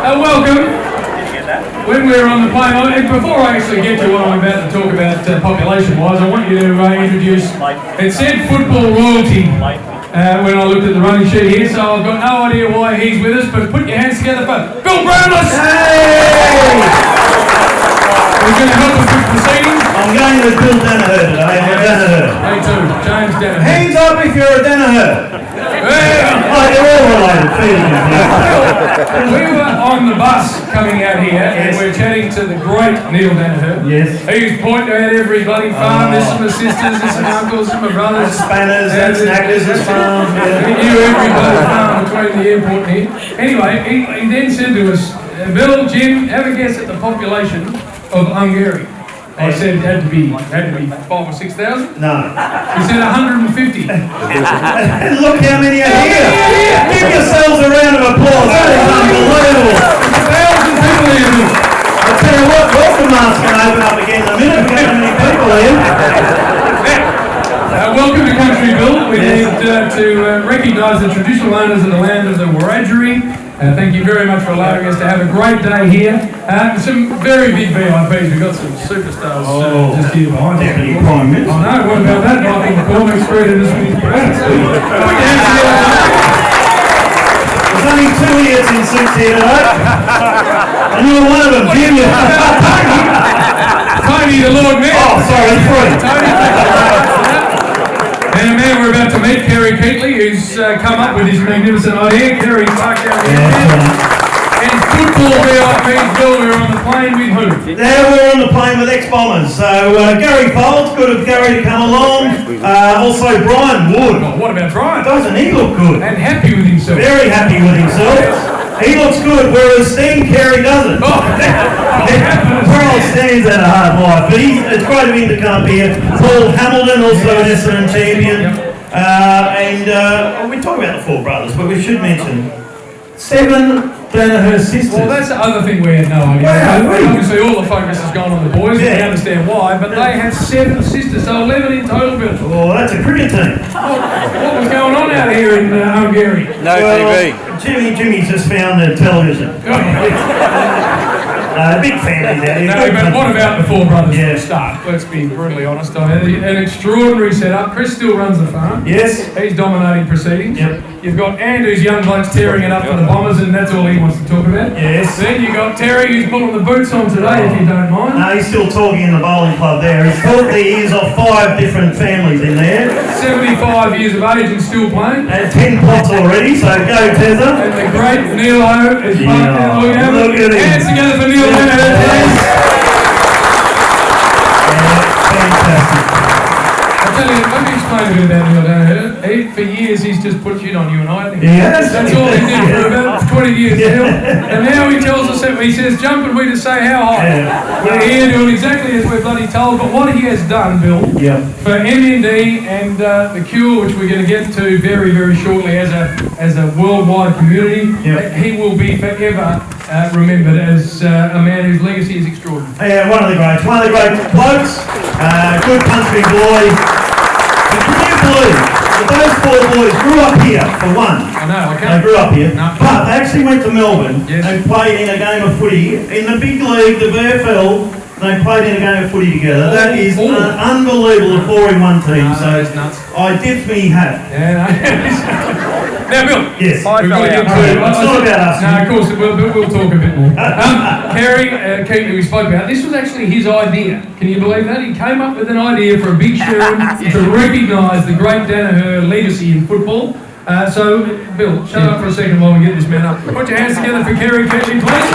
Welcome. When we're on the plane, before I actually get to what I'm about to talk about population-wise, I want you to introduce, it said football royalty when I looked at the running sheet here, so I've got no idea why he's with us, but put your hands together for Bill Brownless! Hey! Who's going to help us with proceedings? I'm going with Bill Daniher today. I'm a Daniher. Me too, James Daniher. Hands up if you're a Daniher. Oh, they're all related. We were on the bus coming out here, and we're chatting to the great Neil Daniher. Yes. He's pointing out every bloody farm. There's some sisters, there's some uncles, some brothers. That's Spanners, that's Knackers, that's farms. He knew every bloody farm between the airport and here. Anyway, he then said to us, Bill, Jim, have a guess at the population of Ungarie. I said it had to be 5,000 or 6,000. No. He said 150. And look how many are here. Give yourselves a round of applause. That is unbelievable. 1,000 people here. I'll tell you what, welcome mask can open up again in a minute. We've got so many people here. Welcome to Country Bill. We need to recognise the traditional owners of the land of the Ungarie. Thank you very much for allowing us to have a great day here. Some very big VIPs. We've got some superstars just here behind us. Deputy Prime Minister. I know, what about that? I think McCormick Street in this week's There's only 2 idiots in suits here today. And you're one of them, Jim. Tony, the Lord Mayor. Oh, sorry, Footy. And a man we're about to meet, Kerry Keatley, who's come up with his magnificent idea. Kerry's parked out here. And football VIPs, Bill, we were on the plane with who? There we're on the plane with ex-bombers. So Gary Folds, good of Gary to come along. Also Brian Wood. Oh, what about Brian? Doesn't he look good? And happy with himself. Very happy with himself. He looks good, whereas Steve Carey doesn't. Pearl stands at a hard life, but it's great of him to come up here. Paul Hamilton, also an Essendon champion. And we talk about the 4 brothers, but we should mention 7 Daniher sisters. Well, that's the other thing we had no idea. Obviously, all the focus has gone on the boys. We understand why, but they have 7 sisters, so 11 in total, Bill. Oh, that's a cricket team. What was going on out here in Ungarie? No TV. Jimmy's just found the television. Big family there. No, but what about the four brothers Yeah. from the start? Let's be brutally honest. An extraordinary setup. Chris still runs the farm. Yes. He's dominating proceedings. Yep. You've got Andrew's young blokes tearing it up for the Bombers, and that's all he wants to talk about. Yes. Then you've got Terry, who's putting the boots on today, if you don't mind. No, he's still talking in the bowling club there. He's taught the ears of 5 different families in there. 75 years of age and still playing. And 10 pots already, so go Tezza. And the great Neil O is Yeah, look at him. Hands together for Neil Daniher, please. Fantastic. I tell you, let me explain a bit about Neil Daniher. For years, he's just put shit on you and I think. Yes. That's all he did for about 20 years. Neil. And now he tells us that he says, jump and we just say how high. Yeah. We're here doing exactly as we're bloody told. But what he has done, Bill, Yep. for MND and the Cure, which we're going to get to very, very shortly as a worldwide community, Yep. he will be forever remembered as a man whose legacy is extraordinary. Yeah, one of the greats blokes, good country boy. And can you believe that those 4 boys grew up here, for one? I know, I They can't. grew up here, No. but they actually went to Melbourne Yes. and played in a game of footy. In the big league, the VFL, they played in a game of footy together. That is unbelievable, a 4-in-1 team. No, So that's nuts. I dipped me hat. Yeah, no. Now, Bill. Yes. We've got to get to It's not about us. No, of course, we'll talk a bit more. Kerry, Keith, who we spoke about, this was actually his idea. Can you believe that? He came up with an idea for a big show to recognise the great Daniher legacy in football. So, Bill, shut up for a second while we get this man up. Put your hands together for Kerry Ketley, please.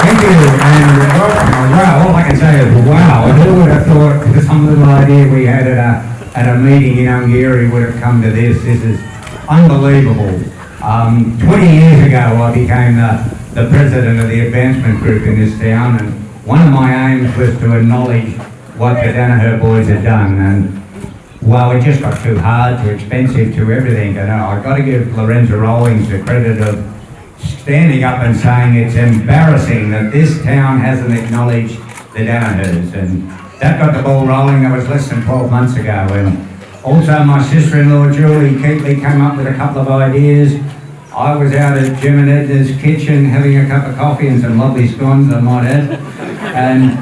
Thank you, and wow, all I can say is wow. Who would have thought some little idea we had at a meeting in Ungarie would have come to this? This is unbelievable. 20 years ago I became the president of the advancement group in this town, and one of my aims was to acknowledge what the Daniher boys had done, and well, it just got too hard, too expensive, too everything. And I've got to give Lorenzo Rawlings the credit of standing up and saying it's embarrassing that this town hasn't acknowledged the Danihers, and that got the ball rolling. That was less than 12 months ago. And also my sister-in-law Julie Keatley came up with a couple of ideas. I was out at Jim and Edna's kitchen having a cup of coffee and some lovely scones, I might add, and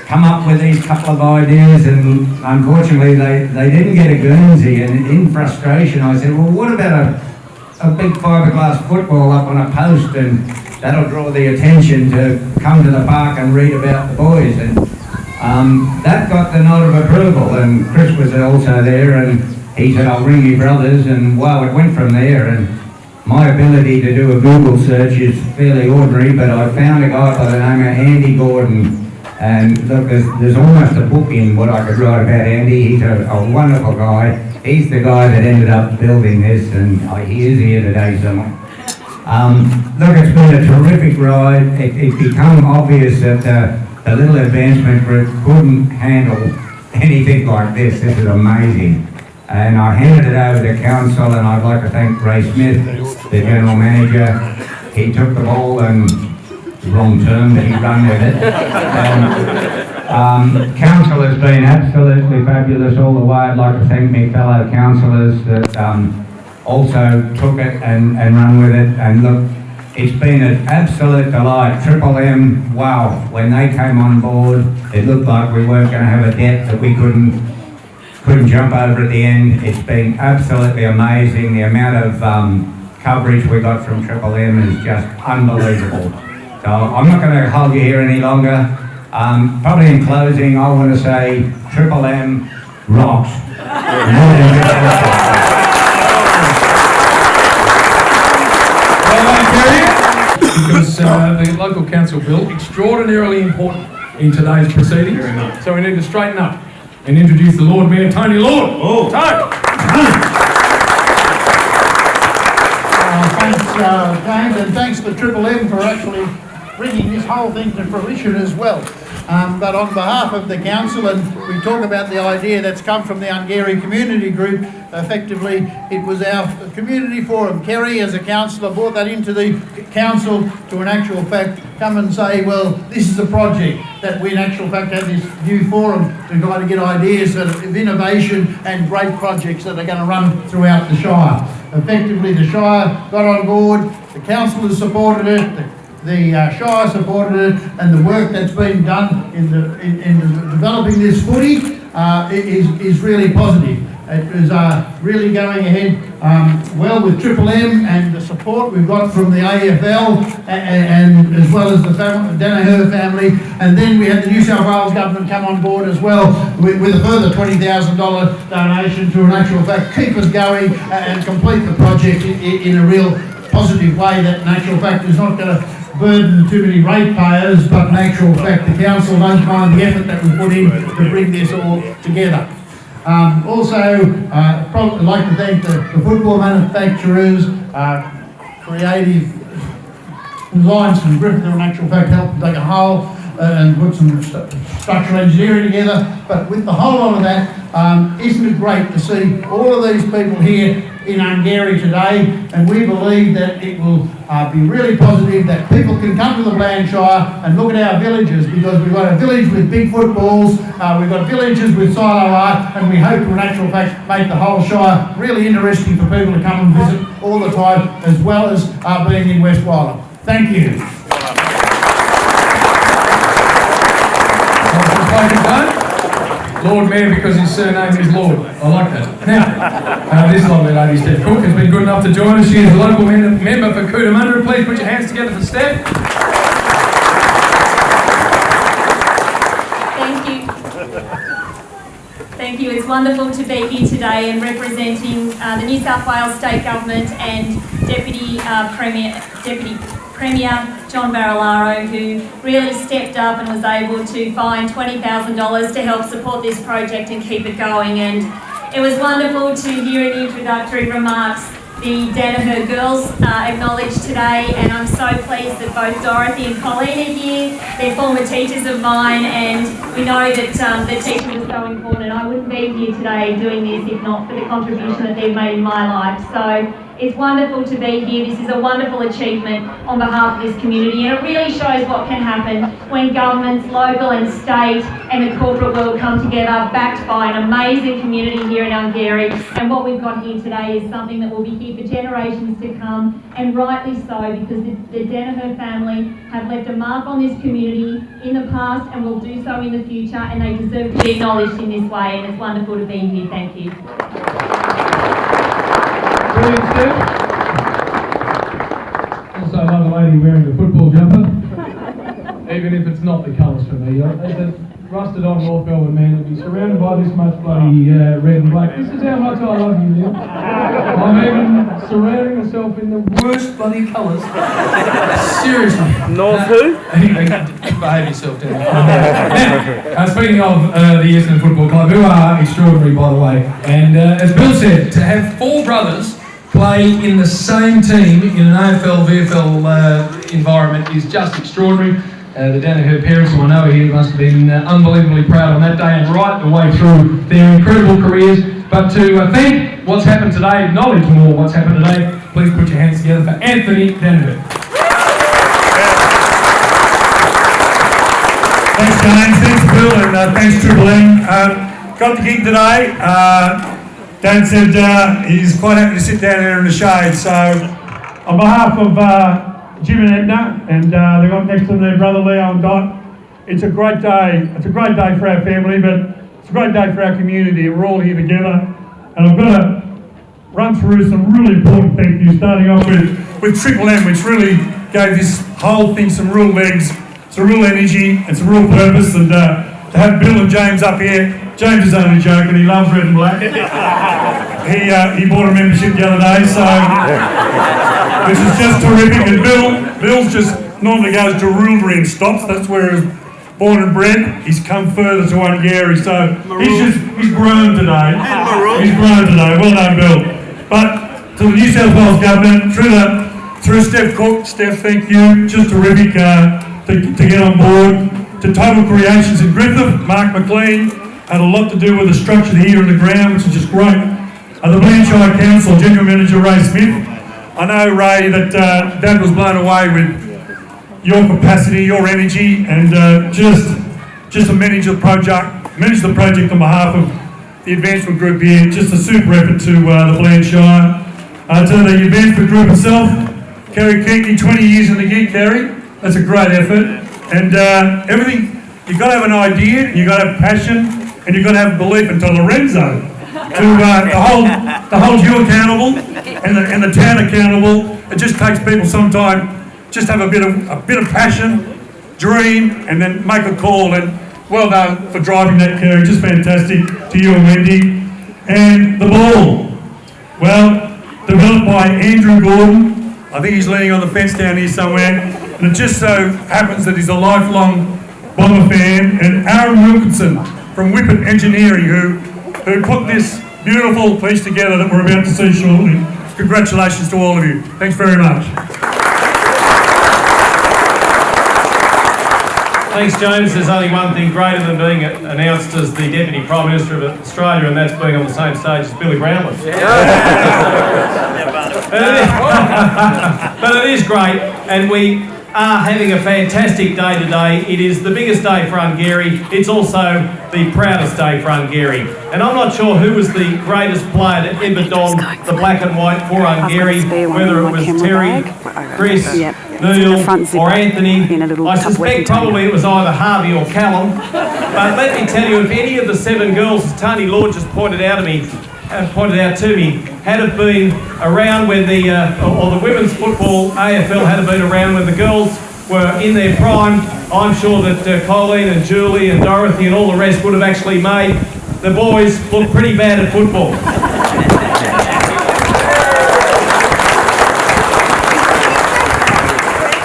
come up with these couple of ideas, and unfortunately they didn't get a Guernsey, and in frustration I said, well, what about a big fiberglass football up on a post, and that'll draw the attention to come to the park and read about the boys. And that got the nod of approval, and Chris was also there, and he said, I'll ring me brothers, and well, it went from there. And my ability to do a Google search is fairly ordinary, but I found a guy by the name of Andy Gordon. And look, there's almost a book in what I could write about Andy. He's a wonderful guy. He's the guy that ended up building this, and he is here today somewhere. Look, it's been a terrific ride. It's become obvious that the little advancement group couldn't handle anything like this. This is amazing. And I handed it over to council, and I'd like to thank Ray Smith, the general manager. He took the ball and wrong term, but he ran with it. Council has been absolutely fabulous all the way. I'd like to thank my fellow councillors that also took it and run with it. And look, it's been an absolute delight. Triple M, wow, when they came on board, it looked like we weren't going to have a debt that we couldn't jump over at the end. It's been absolutely amazing. The amount of coverage we got from Triple M is just unbelievable. So I'm not going to hold you here any longer. Probably in closing, I want to say Triple M rocks. Because the local council bill extraordinarily important in today's proceedings. Very much. So we need to straighten up and introduce the Lord Mayor Tony Lord. Oh. Tony. Thanks, James, and thanks to Triple M for actually bringing this whole thing to fruition as well. But on behalf of the council, and we talk about the idea that's come from the Ungarie Community Group, effectively it was our community forum. Kerry, as a councillor, brought that into the council to, in actual fact, come and say, well, this is a project that we in actual fact have this new forum to try to get ideas of innovation and great projects that are going to run throughout the Shire. Effectively, the Shire got on board, The council has supported it, the Shire supported it, and the work that's been done in developing this footy is really positive. It is really going ahead well with Triple M and the support we've got from the AFL and as well as the Daniher family. And then we had the New South Wales government come on board as well with a further $20,000 donation to, in actual fact, keep us going and complete the project in a real positive way that, in actual fact, is not going to burden too many ratepayers, but in actual fact, the council don't mind the effort that we put in to bring this all together. Also, I'd like to thank the football manufacturers, Creative Designs from Griffith, who in actual fact helped dig a hole and put some structural engineering together. But with the whole lot of that, isn't it great to see all of these people here in Ungarie today? And we believe that it will be really positive, that people can come to the Brayshaw and look at our villages, because we've got a village with big footballs, we've got villages with silo art, and we hope to in actual fact make the whole Shire really interesting for people to come and visit all the time, as well as being in West Wylam. Thank you. Lord Mayor, because his surname is Lord. I like that. Now, this lovely lady, Steph Cook, has been good enough to join us. She is a local member for Cootamundra. Please put your hands together for Steph. Thank you. Thank you. It's wonderful to be here today and representing the New South Wales State Government and Deputy Premier John Barilaro, who really stepped up and was able to find $20,000 to help support this project and keep it going. And it was wonderful to hear in the introductory remarks the Daniher girls acknowledged today, and I'm so pleased that both Dorothy and Colleen are here. They're former teachers of mine, and we know that the teaching is so important. I wouldn't be here today doing this if not for the contribution that they've made in my life. So it's wonderful to be here. This is a wonderful achievement on behalf of this community, and it really shows what can happen when governments, local and state, and the corporate world come together, backed by an amazing community here in Ungarie. And what we've got here today is something that will be here for generations to come, and rightly so, because the Daniher family have left a mark on this community in the past and will do so in the future, and they deserve to be acknowledged in this way, and it's wonderful to be here. Thank you. Brilliant, Steph. Also, I love a lady wearing a football jumper, even if it's not the colours for me. As a rusted on North Melbourne man to be surrounded by this much bloody red and black. This is how much I love you, Neil. I'm even surrounding myself in the worst bloody colours. Seriously. North who? Behave yourself down there. Now, speaking of the Essendon Football Club, who are extraordinary, by the way, and as Bill said, to have four brothers play in the same team in an AFL, VFL environment is just extraordinary. The Daniher parents, who I know are here, must have been unbelievably proud on that day and right the way through their incredible careers. But to thank what's happened today, acknowledge more what's happened today, please put your hands together for Anthony Daniher. Thanks, James. Thanks, Bill, and thanks, Triple M. Got the gig today. Dan said he's quite happy to sit down here in the shade. So, on behalf of Jim and Edna, and they've got next to them their brother Leo and Dot, it's a great day. It's a great day for our family, but it's a great day for our community. We're all here together, and I've got to run through some really important thank yous, starting off with Triple M, which really gave this whole thing some real legs, some real energy, and some real purpose. And to have Bill and James up here, James is only joking, he loves red and black. He bought a membership the other day, so this is just terrific. And Bill's just normally goes to Roolbury and stops. That's where he's born and bred. He's come further to Ungarie, so he's grown today. He's grown today. Well done, Bill. But to the New South Wales government, through Steph Cook, Steph, thank you. Just terrific to get on board. To Total Creations in Griffith, Mark McLean had a lot to do with the structure here on the ground, which is just great. The Brayshaw Council, General Manager Ray Smith. I know, Ray, that Dad was blown away with your capacity, your energy, and just to manage the project on behalf of the advancement group here. Just a super effort to the Brayshaw. To the advancement group itself, Kerry Keatley, 20 years in the gig, Kerry. That's a great effort. And everything, you've got to have an idea, and you've got to have passion, and you've got to have belief. And to Lorenzo, to hold you accountable and the town accountable. It just takes people some time. Just have a bit of passion, dream, and then make a call. And well done for driving that, Kerry. Just fantastic to you and Wendy. And the ball, well, developed by Andrew Gordon. I think he's leaning on the fence down here somewhere. And it just so happens that he's a lifelong Bomber fan. And Aaron Wilkinson from Whippet Engineering, who put this beautiful piece together that we're about to see shortly. Congratulations to all of you. Thanks very much. Thanks, James. There's only one thing greater than being announced as the Deputy Prime Minister of Australia, and that's being on the same stage as Billy Brownless. But it is great, and we are having a fantastic day today. It is the biggest day for Ungarie. It's also the proudest day for Ungarie. And I'm not sure who was the greatest player to ever don the black and white for Ungarie, whether it was Terry, Chris, Neil or Anthony. I suspect probably it was either Harvey or Callum. But let me tell you, if any of the 7 girls, as Tony Lord just pointed out to me, had have been around when or the women's football AFL had have been around when the girls were in their prime, I'm sure that Colleen and Julie and Dorothy and all the rest would have actually made the boys look pretty bad at football.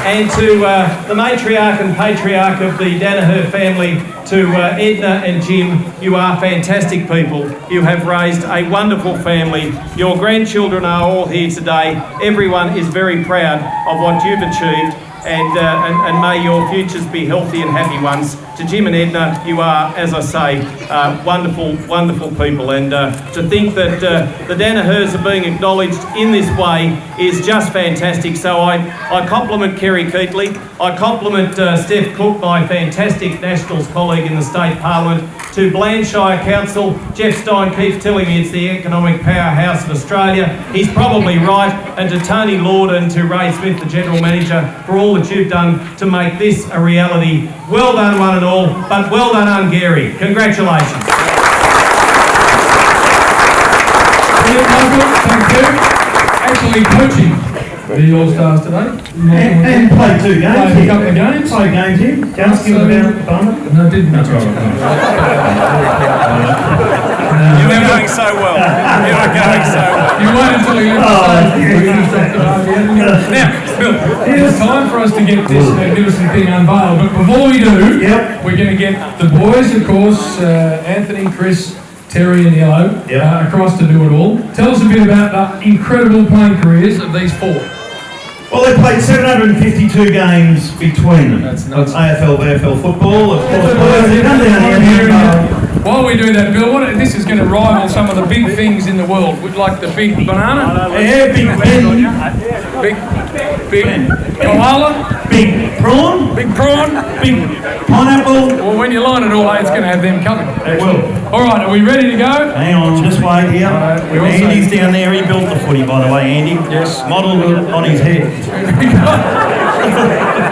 And to the matriarch and patriarch of the Daniher family, to Edna and Jim, you are fantastic people. You have raised a wonderful family. Your grandchildren are all here today. Everyone is very proud of what you've achieved, and may your futures be healthy and happy ones. To Jim and Edna, you are, as I say, wonderful, wonderful people. And to think that the Danihers are being acknowledged in this way is just fantastic. So I compliment Kerry Keatley. I compliment Steph Cook, my fantastic Nationals colleague in the State Parliament. To Blandshire Council, Jeff Stein keeps telling me it's the economic powerhouse of Australia. He's probably right. And to Tony Lord and to Ray Smith, the General Manager, for all that you've done to make this a reality. Well done, one and all, but well done, Ungarie. Congratulations. Brilliant, Michael. Thank you. Actually coaching the All-Stars today. And played 2 games. Played a couple of games. Played games here. Just give them down at the bum. No, didn't. That's right. You were going so well. You were going so well. You wait until you get the Now, Bill, it's time for us to get this magnificent thing unveiled. But before we do, we're going to get the boys, of course, Anthony, Chris, Terry and Yellow, across to do it all. Tell us a bit about the incredible playing careers of these 4. Well, they played 752 games between them. That's nuts. AFL, VFL football, of course. While we do that, Bill, this is going to rival some of the big things in the world. Would like the big banana? Yeah, big pen. Big koala? Big prawn. Big prawn? Big pineapple. Well, when you line it all out, it's going to have them covered. It will. All right, are we ready to go? Hang on, just wait here. Andy's down there. He built the footy, by the way, Andy. Yes. Modelled it on his head.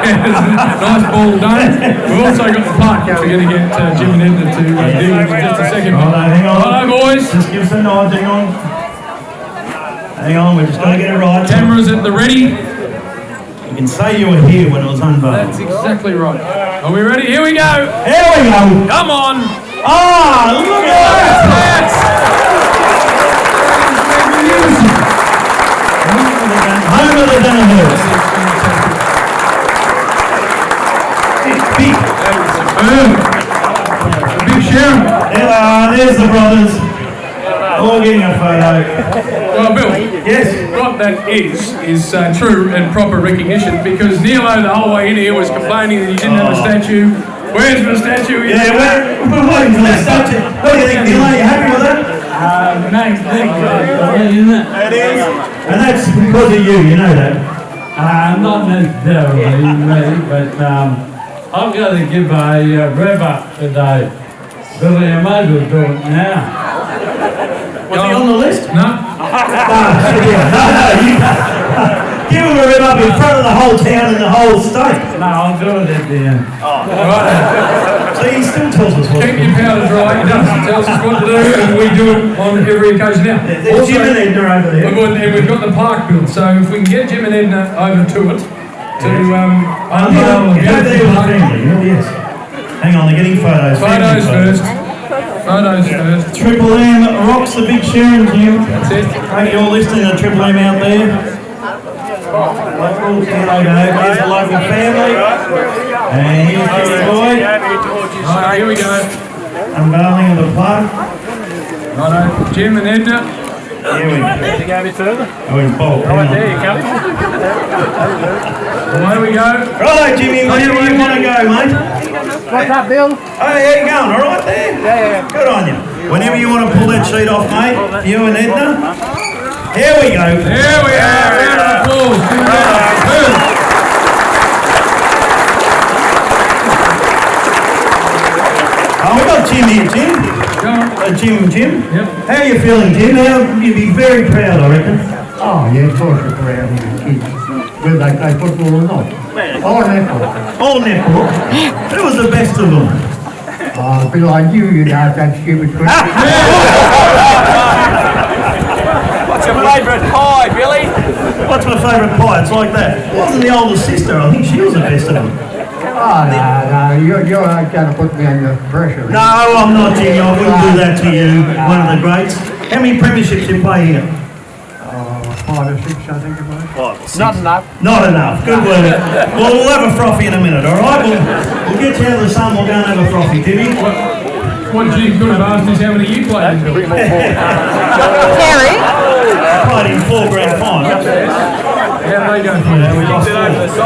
Nice ball done. We've also got the puck, which we're going to get Jim and Edna to deal with in just a second. Hang on. Hello, boys. Just give us a nod. Hang on. Hang on, we're just going to get it right. Cameras at the ready. You can say you were here when it was unveiled. That's exactly right. Are we ready? Here we go. Here we go. Come on. Ah, look at that. Home of the Danihers. Big Sharon. There they are. There's the brothers. All getting a photo. Well, Bill. Yes. What that is true and proper recognition, because Neilo the whole way in here was complaining that he didn't have a statue. Where's the statue? Yeah, we're waiting for the statue. What do you think, Neilo? Are you happy with that? Nice thing, isn't it? It is. And that's because of you know that. Not necessarily me, but I'm going to give a rev up today. Billy, I might as well do it now. Was he on the list? No. No, you give him a rev up. up in front of the whole town and the whole state. No, I'll do it at the end. So he still tells us what to Keep do. your powder dry, he does, he tells us what to do, and we do it on every occasion now. There's Jim and Edna over there. And we've got the park built, so if we can get Jim and Edna over to it, to unveil the Go there with the beautiful park. family, yes. Hang on, they're getting photos. Photos Family first. Photos first. Triple M rocks the big Sharon, Jim. That's it. Right, you're listening to Triple M out there. Local, here they go. Here's the local family. And here's the boy. Right, here we go. Unveiling of the plaque. Righto, Jim and Edna. Here we go. Can you go a bit further? Oh, he's bold. Right there you go. Away we go. Righto, Jimmy, wherever you want to go, mate. What's up, Bill? Oh, how you going? All right there? Yeah. Good on you. Whenever you want to pull that sheet off, mate, you and Edna. Here we go. There we are. Round of applause. Give it up. Boom. Oh, we got Jim here, Jim. Go on. Jim. Yep. How are you feeling, Jim? You'd be very proud, I reckon. Oh, yeah, of course you're proud of your kids, whether they play football or not. Or netball. All netball. Who was the best of them? Oh, Bill, I knew you'd ask that stupid question. What's your favourite pie, Billy? What's my favourite pie? It's like that. It wasn't the older sister. I think she was the best of them. Oh, no, you're going to put me under pressure. No, I'm not, Jimmy. I wouldn't do that to you. One of the greats. How many premierships you play here? 5 or 6, I think it was. Not enough. Not enough. Good work. Well, we'll have a frothy in a minute, all right? We'll get you out of the sun. We'll go and have a frothy, Jimmy. What Jim could have asked is how many you played in. Terry? Played in 4 grand finals. How did they go for you? We lost 4.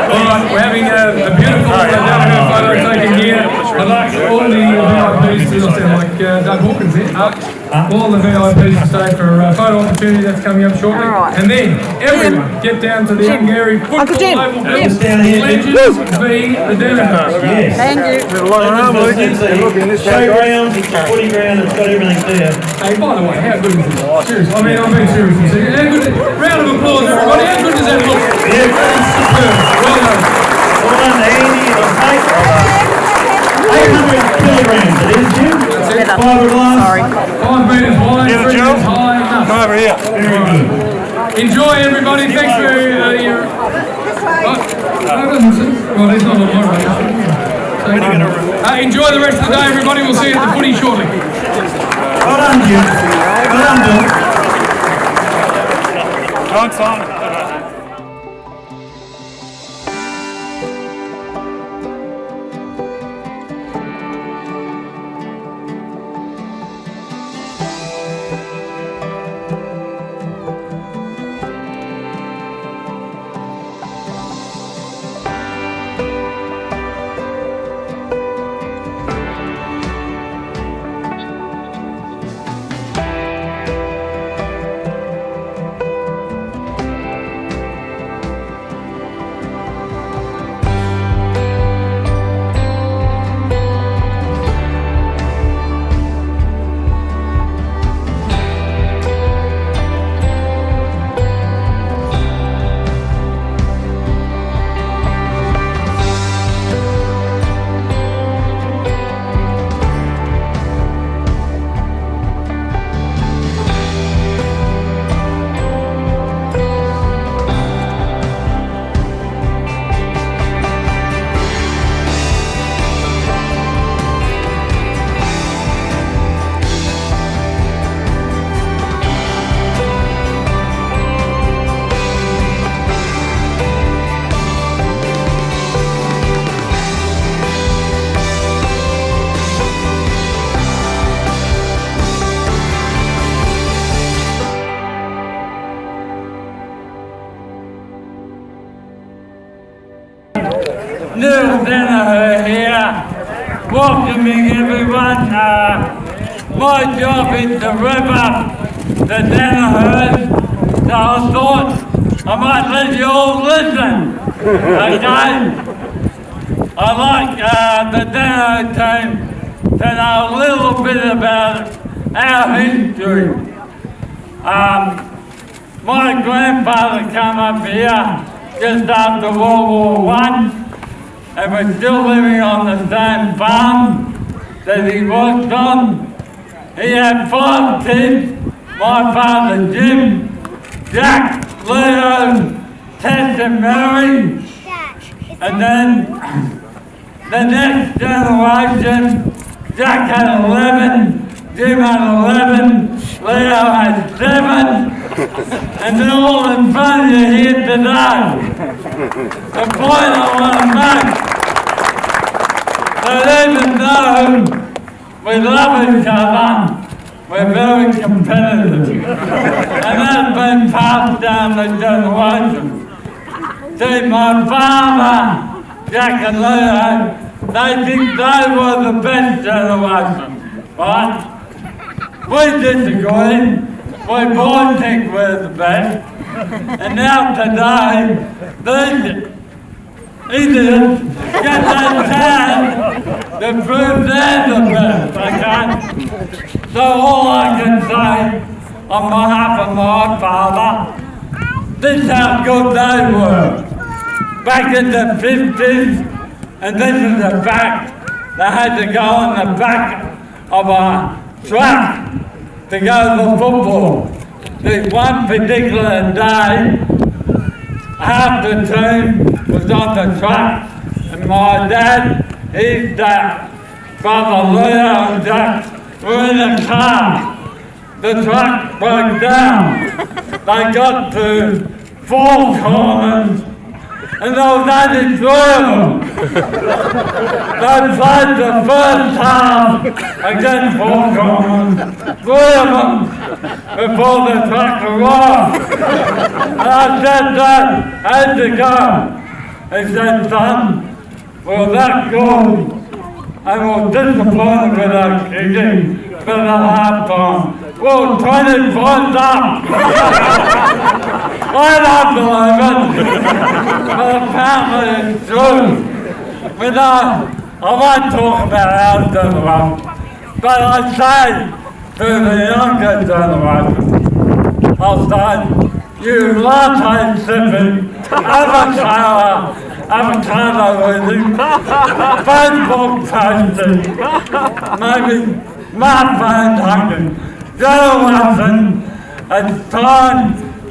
All right, we're having a beautiful Daniher photo taken here. I'd like all the VIPs to sound like Doug Hawkins here. All the VIPs to stay for a photo opportunity that's coming up shortly. And then everyone get down to the Ungarie football oval Just down here, Jim. Legends v the Daniher. Yes. Thank you. Showground, footy ground, it's got everything there. Hey, by the way, how good is it? Seriously, I mean, I'm being serious for a second. How good? Round of applause, everybody. How good does that look? Yeah. Superb. Well done. Well done, Andy. Mate. 800 kilograms, it is, Jim. That's it. Fiberglass. Sorry. 5 metres wide, 3 metres high. Enough. Come over here. Very good. Enjoy, everybody. Thanks for your. Well, he's not on my radar. Enjoy the rest of the day, everybody. We'll see you at the footy shortly. Well done, Jim. Well done, Bill. Go on, Simon. Little Daniher here, welcoming everyone. My job is to rev up the Daniher, so I thought I might let you all listen. Okay? I like the Daniher team to know a little bit about our history. My grandfather came up here just after World War I, and we're still living on the same farm that he worked on. He had 5 kids, my father Jim, Jack, Leo, Tess and Mary, and then the next generation, Jack had 11, Jim had 11, Leo had 7, and they're all in front of you here today. The point I want to make, that even though we love each other, we're very competitive. And that's been passed down the generation. See, my father, Jack and Leo, they think they were the best generation, right? We disagree. We both think we're the best. And now today, these idiots get that chance to prove they're the best, okay? So all I can say on behalf of my father, this is how good they were. Back in the 50s, and this is the fact, they had to go in the back of a truck to go to football. This one particular day, half the team was on the truck, and my dad, his dad, Brother Leo and Jack were in the car. The truck broke down. They got to 4 corners, and there was only 3 of them. They played the first half against 4 corners, 3 of them before the truck arrived. And I said, Dad, how'd you go? He said, son, we're that good, and we're disappointed with our kicking for the half time. We're 20 points up. I don't believe it, but apparently it's true. I won't talk about our generation, but I say to the younger generation, I'll say, you latte sipping, avocado eating, Facebook posting, maybe smartphone hugging generation, it's time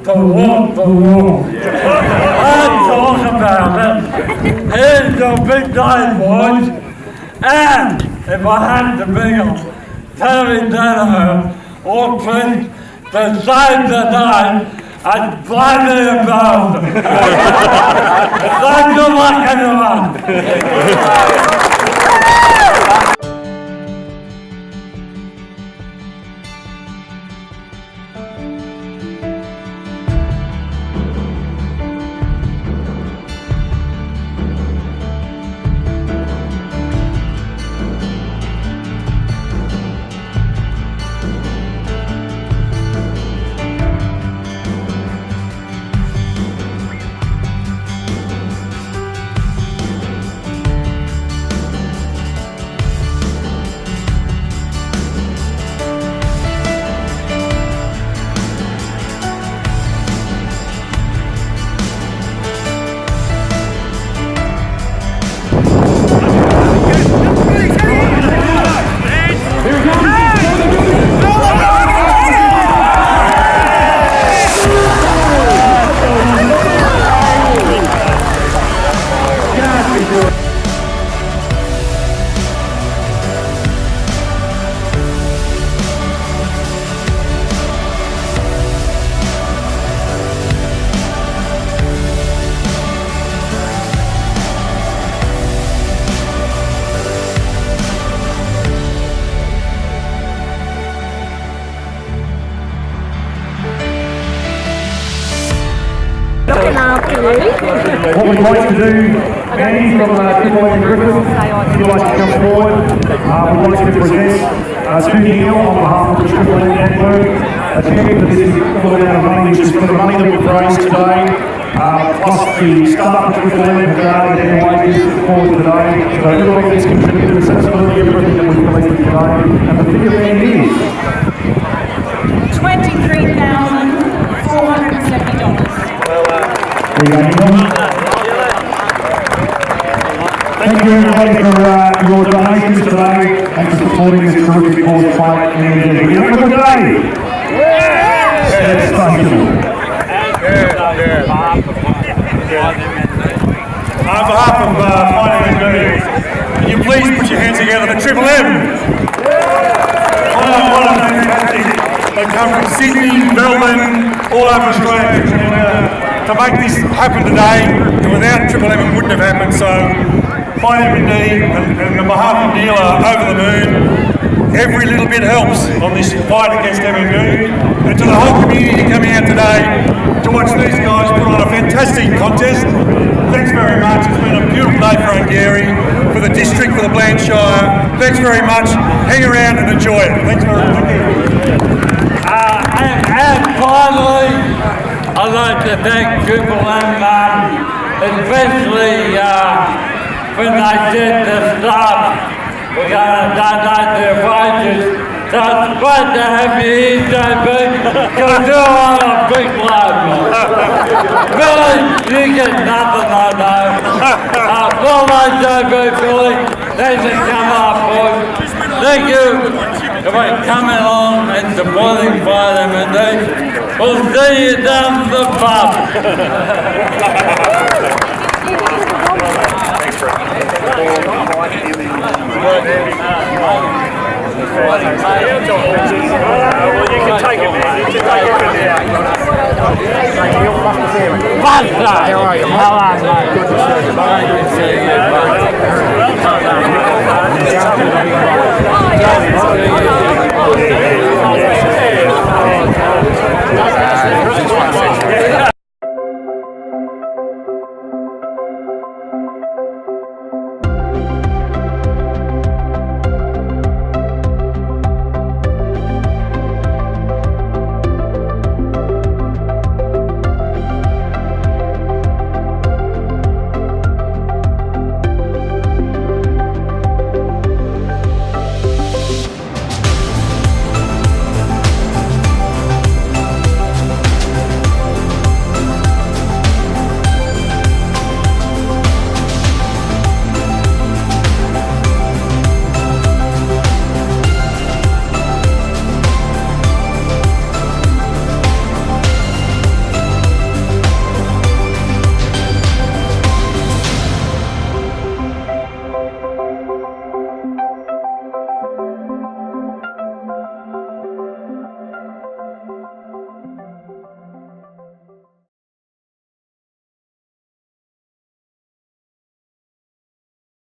to walk the walk. Let's talk about it. Here's your big day, boys. And if I had to bring up Terry Daniher or Prince to save the day, I'd bloody about them. So good luck, everyone. What we'd like to do, Andy from Unveiling Griffin, if you'd like to come forward, we'd like to present to Neil on behalf of the Triple M Network a cheque for this full amount of money, which is for the money that we've raised today, plus the staff of Triple M have donated their wages for today. So everybody has contributed, it's absolutely everything that we've collected today, and the figure then is $23,470. There you go, Neil. Thank you everybody for your donations today and for supporting this terrific cause fight and have a good day. On behalf of Ungarie, can you please put your hands together for Triple M? What a fantastic. They come from Sydney, Melbourne, all over Australia. And to make this happen today, and without Triple M it wouldn't have happened. So, FindMD and on behalf of Neil are over the moon. Every little bit helps on this fight against MND. And to the whole community coming out today to watch these guys put on a fantastic contest. Thanks very much. It's been a beautiful day for Ungarie, for the district, for the Blanchshire. Thanks very much. Hang around and enjoy it. Thanks very much. And finally, I'd like to thank Triple M, especially when they said the staff we're going to donate their wages. So it's great to have you here, JB. You'll do on a big load. Billy, you get nothing, I know. Well done, JB, Billy. Thanks for coming up, boys. Thank you for coming along and supporting FindMD. We'll see you down the pub. Well, you can take it, man. You can take it from there. How are you? How are you? Good to see you. Well done.